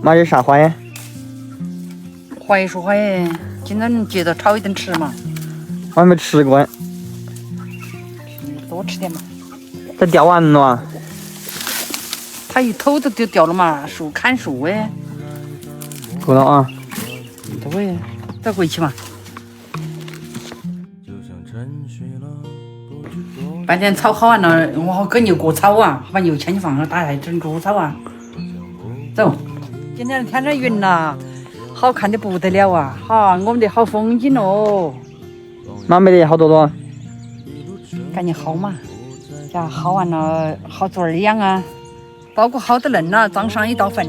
妈，这啥花呀？槐树花耶，今天接着炒一顿吃嘛。我还没吃过，多吃点嘛。这掉完了啊？它一头都掉了嘛，树砍树哎。够了啊！对，再回去嘛。半天炒好完了，我好给牛割草啊，把牛牵去放那打下整猪草啊。走，今天天都云了，好看的不得了啊！好，我们的好风景哦。妈没得好多多，赶紧薅嘛，呀，薅完了好做点养啊，包括薅得嫩了，装上一道粪。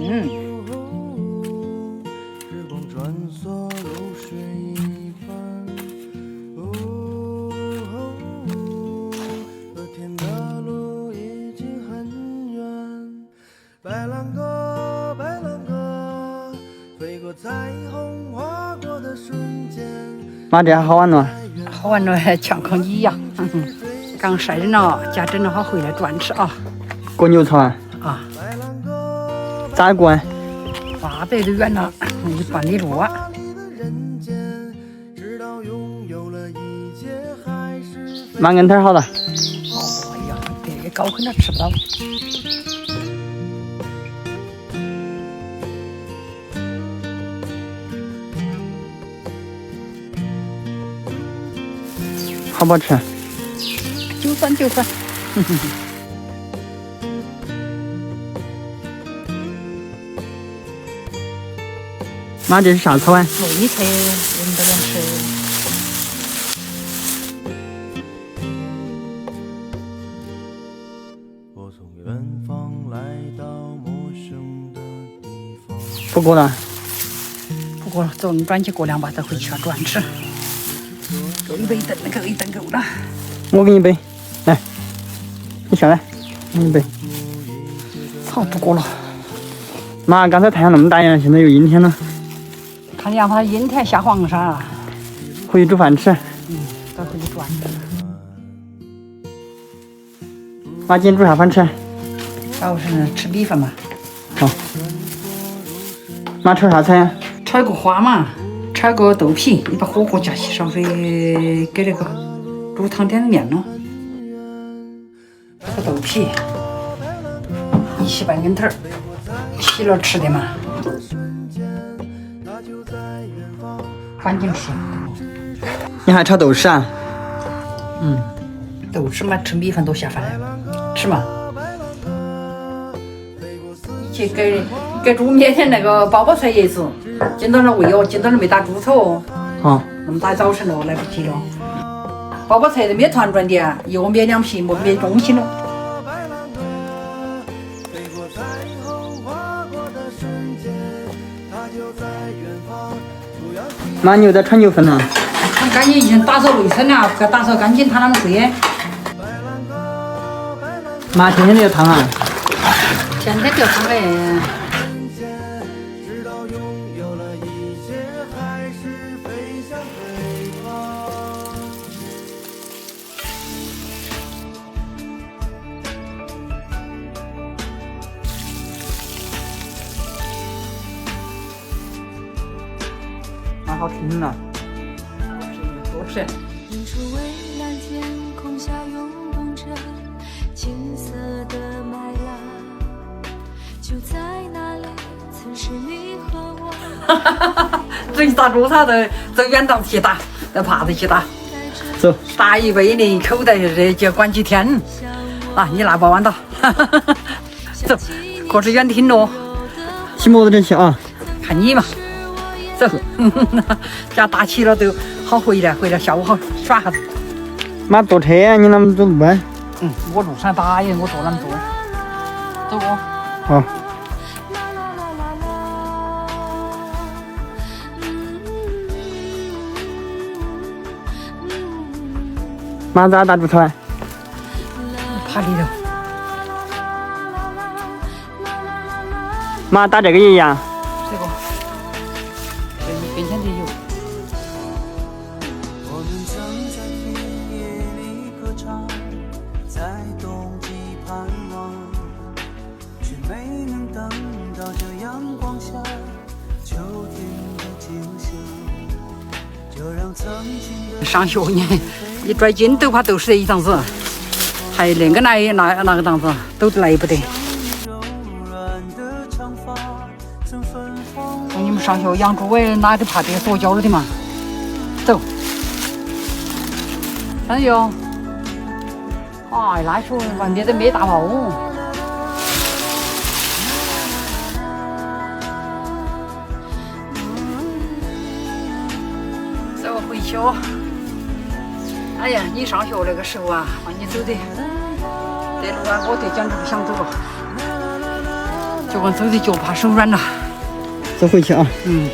白浪歌，白浪歌，飞过彩虹划过的瞬间。妈，这还好完了。薅完了呛口你呀，刚晒人了，家整了好回来转吃啊。割牛草啊？啊，咋割啊800都远了，1半里路啊。妈，跟头好了。哎呀，这高肯定吃不到。好不好吃？就算。妈，这是啥草啊？内侧人都能吃。我从远方来到陌生的地方。不割了。不过走，我们转去过2把再回去转吃。够一杯等，够一顿够了。我给你背，来，你下来，给你背。好，不过了。妈，刚才太阳那么大呀，现在又阴天了。看让它阴天下黄沙了。回去煮饭吃。再回去转。妈，今天煮啥饭吃？下午是吃米饭嘛。好。妈，炒啥菜呀？炒一个花嘛，炒个豆皮，你把火锅加起，稍微给那个猪汤点面咯。这个豆皮一洗半根头，洗了吃的嘛。赶紧吃。你还炒豆豉啊？豆豉嘛，吃米饭多下饭吃嘛。你去给猪面前那个宝宝菜叶子，今早上喂哦，今早上没打猪草哦。好。那么大早晨了，来不及了。宝宝菜都没团转的，一个面2皮，没面中心了。妈，你又在穿牛粪了？赶紧已经打扫卫生了，给打扫干净，他那么睡。妈，天天都要烫啊？天天就烫嘞。妈，好听啊！多吃。映出蔚蓝天空下涌动着金色的麦浪，就在那里，曾是你和我。这一打猪草都走远道去打，在耙子去打。走，打一杯的口袋热就管几天。啊，你拿包碗到。走，过去远听咯。骑摩托车去啊？看你嘛。走，家打起了都好回来下午好耍下子。妈，坐车啊，你啷么走路啊？我路上打野，我坐那么多。走不？好。妈，咋打猪草啊？爬里头。妈，打这个也一样。这个，跟前就有。我们曾在田野里歌唱，在冬季盼望，却没能等到这阳光下。上学你一拽筋都怕抖死一张子，还那个那个档子抖得来不得。像你们上学养猪哎，哪里怕这个塑胶了的嘛？走，上学。哎，那时候外面都没大炮。走回去哦。哎呀，你上学那个时候啊，把你走的，这路啊，我就简直不想走了，就跟走的脚怕手软了。走回去啊。嗯。